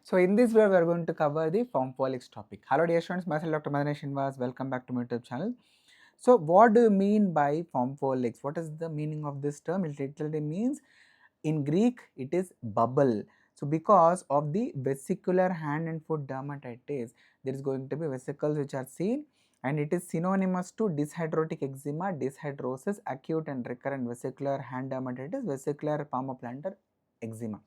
So in this video, we are going to cover the Pompholyx topic. Hello dear students, myself Dr. Maddineni Srinivas. Welcome back to my YouTube channel. So what do you mean by Pompholyx? What is the meaning of this term? It literally means, in Greek, it is bubble. So because of the vesicular hand and foot dermatitis, there is going to be vesicles which are seen, and it is synonymous to dyshidrotic eczema, dyshidrosis, acute and recurrent vesicular hand dermatitis, vesicular palmoplantar eczema.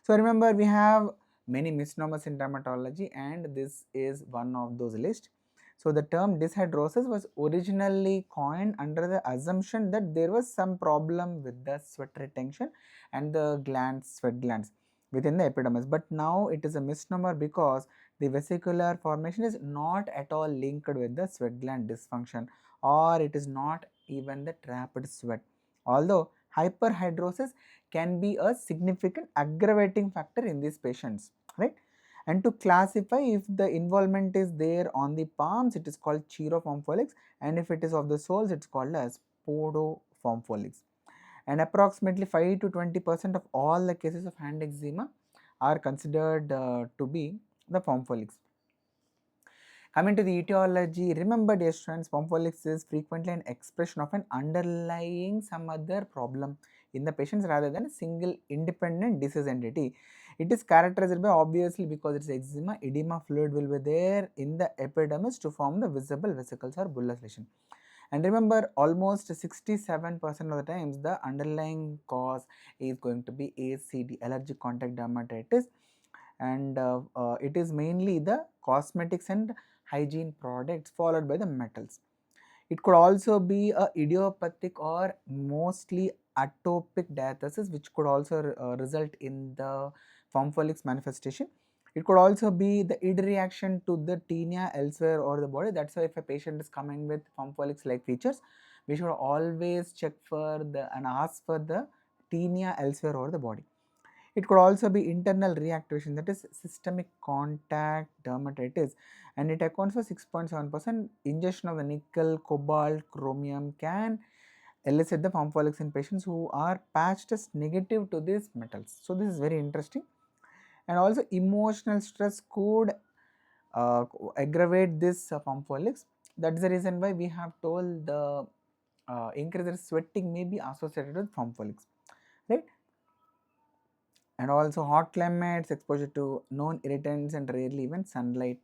So remember, we have many misnomers in dermatology, and this is one of those lists. So the term dyshidrosis was originally coined under the assumption that there was some problem with the sweat retention and the glands, sweat glands within the epidermis, but now it is a misnomer because the vesicular formation is not at all linked with the sweat gland dysfunction, or it is not even the trapped sweat, although hyperhidrosis can be a significant aggravating factor in these patients, right? And to classify if the involvement is there on the palms, it is called Pompholyx, and if it is of the soles, it's called as Pompholyx. And approximately 5 to 20% of all the cases of hand eczema are considered to be the Pompholyx. Coming to the etiology, remember dear students, Pompholyx is frequently an expression of an underlying some other problem in the patients rather than a single independent disease entity. It is characterized by, obviously because it's eczema, edema fluid will be there in the epidermis to form the visible vesicles or bullous lesion. And remember, almost 67% of the times the underlying cause is going to be ACD, allergic contact dermatitis, and it is mainly the cosmetics and hygiene products followed by the metals. It could also be a idiopathic or mostly atopic diathesis, which could also result in the Pompholyx manifestation. It could also be the id reaction to the tinea elsewhere or the body. That's why if a patient is coming with Pompholyx like features, we should always check for and ask for the tinea elsewhere or the body. It could also be internal reactivation, that is systemic contact dermatitis, and it accounts for 6.7%. Ingestion of the nickel, cobalt, chromium can elicit the Pompholyx in patients who are patched as negative to these metals. So this is very interesting. And also emotional stress could aggravate this Pompholyx. That's the reason why we have told the increased sweating may be associated with Pompholyx, right? And also hot climates, exposure to known irritants, and rarely even sunlight.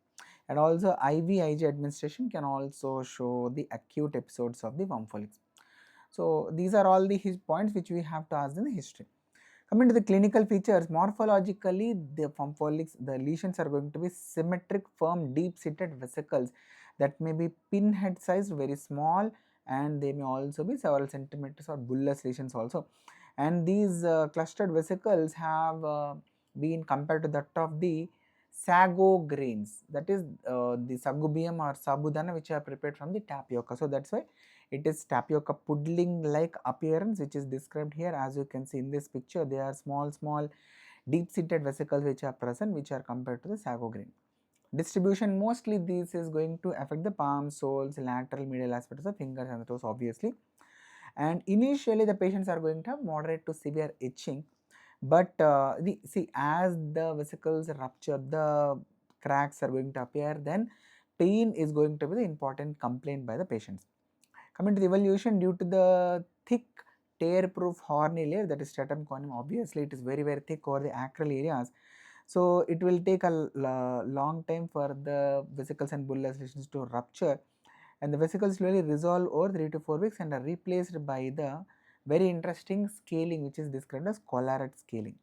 And also IVIG administration can also show the acute episodes of the Pompholyx. So these are all the points which we have to ask in the history. Coming to the clinical features, morphologically the Pompholyx, the lesions are going to be symmetric, firm, deep-seated vesicles that may be pinhead sized, very small, and they may also be several centimeters or bullous lesions also. And these clustered vesicles have been compared to that of the sago grains, that is the sagubium or sabudana, which are prepared from the tapioca. So that's why it is tapioca pudding like appearance, which is described here. As you can see in this picture, they are small deep seated vesicles which are present, which are compared to the sago grain. Distribution, mostly this is going to affect the palm, soles, lateral, medial aspects of the fingers and the toes, obviously. And initially the patients are going to have moderate to severe itching, but as the vesicles rupture, the cracks are going to appear, then pain is going to be the important complaint by the patients. Coming to the evolution, due to the thick tear proof horny layer, that is stratum corneum, obviously it is very thick over the acral areas, so it will take a long time for the vesicles and bullous lesions to rupture, and the vesicles slowly resolve over 3 to 4 weeks and are replaced by the very interesting scaling, which is described as collarate scaling.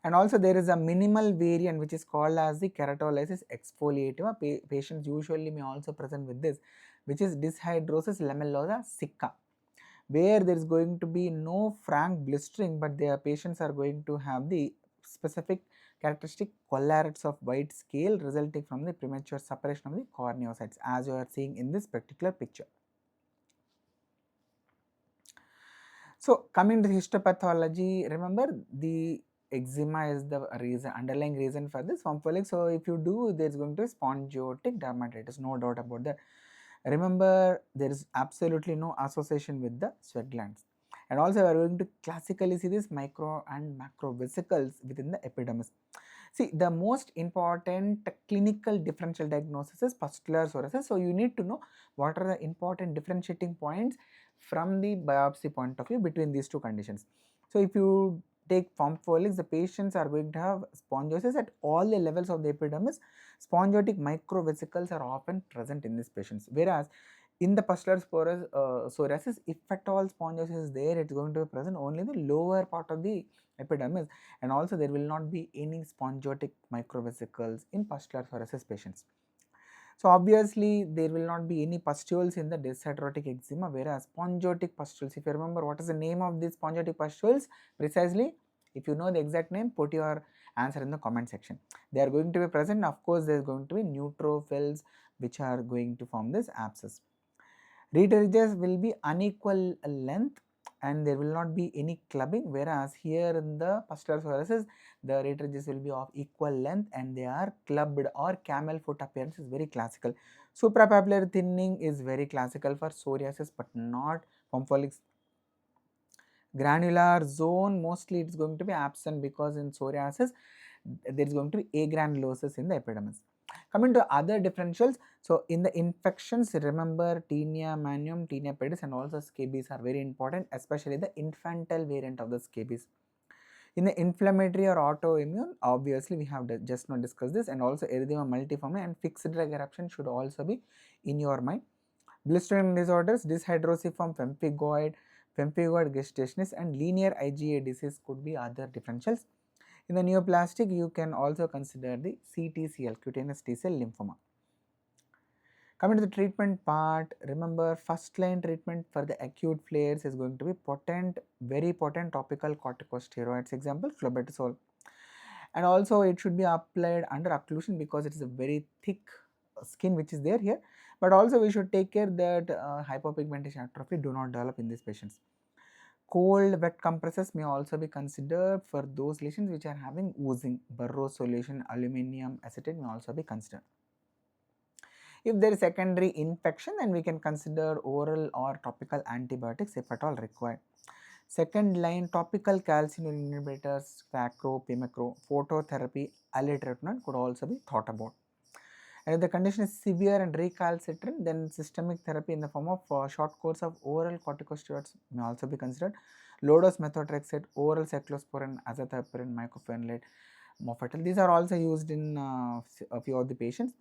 And also there is a minimal variant which is called as the keratolysis exfoliativa. Patients usually may also present with this, which is dyshidrosis lamellosa sicca, where there is going to be no frank blistering, but their patients are going to have the specific characteristic collarettes of white scale resulting from the premature separation of the corneocytes, as you are seeing in this particular picture. So coming to histopathology, remember the eczema is the underlying reason for this Pompholyx. So if you do, there is going to be spongitic dermatitis, no doubt about that. Remember, there is absolutely no association with the sweat glands. And also we are going to classically see this micro and macro vesicles within the epidermis. See, the most important clinical differential diagnosis is pustular psoriasis. So you need to know what are the important differentiating points from the biopsy point of view between these two conditions. So if you take Pompholyx, the patients are going to have spongiosis at all the levels of the epidermis. Spongiotic microvesicles are often present in these patients, whereas in the pustular psoriasis, if at all spongiosis is there, it is going to be present only in the lower part of the epidermis, and also there will not be any spongiotic microvesicles in pustular psoriasis patients. So obviously there will not be any pustules in the dyshidrotic eczema, whereas spongiotic pustules, if you remember what is the name of these spongiotic pustules precisely, if you know the exact name, put your answer in the comment section. They are going to be present. Of course, there is going to be neutrophils which are going to form this abscess. Reed ridges will be unequal length and there will not be any clubbing, whereas here in the pustular psoriasis the reed ridges will be of equal length and they are clubbed, or camel foot appearance is very classical. Suprapapillary thinning is very classical for psoriasis but not Pompholyx. Granular zone mostly it is going to be absent because in psoriasis there is going to be agranulosis in the epidermis. Coming to other differentials, so in the infections, remember tinea manuum, tinea pedis and also scabies are very important, especially the infantile variant of the scabies. In the inflammatory or autoimmune, obviously we have just now discussed this, and also erythema multiforme and fixed drug eruption should also be in your mind. Blistering disorders, dyshydrasiform pemphigoid, pemphigoid gestationis and linear IgA disease could be other differentials. In the neoplastic, you can also consider the CTCL, cutaneous T-cell lymphoma. Coming to the treatment part, remember first line treatment for the acute flares is going to be potent, very potent topical corticosteroids, example flubetasol. And also it should be applied under occlusion because it is a very thick skin which is there here. But also we should take care that hypopigmentation atrophy do not develop in these patients. Cold wet compresses may also be considered for those lesions which are having oozing. Burrow solution, aluminum acetate may also be considered. If there is secondary infection, then we can consider oral or topical antibiotics if at all required. Second line, topical calcineurin inhibitors, Facro, Pimecro, phototherapy, alloterapin could also be thought about. And if the condition is severe and recalcitrant, then systemic therapy in the form of short course of oral corticosteroids may also be considered. Low-dose methotrexate, oral cyclosporin, azathioprine, mycophenolate, mofetil. These are also used in a few of the patients.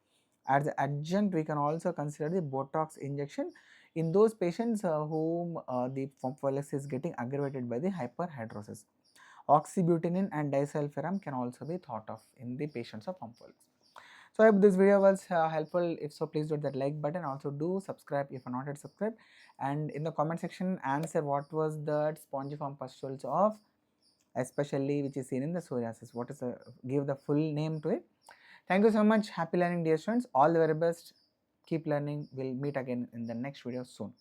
As the adjunct, we can also consider the Botox injection in those patients whom the Pompholyx is getting aggravated by the hyperhidrosis. Oxybutynin and disulfiram can also be thought of in the patients of Pompholyx. So I hope this video was helpful. If so, please do that like button. Also do subscribe if you are not yet subscribed. And in the comment section, answer what was the spongiform pustules of, especially which is seen in the psoriasis. What is the, give the full name to it. Thank you so much. Happy learning, dear students. All the very best. Keep learning. We'll meet again in the next video soon.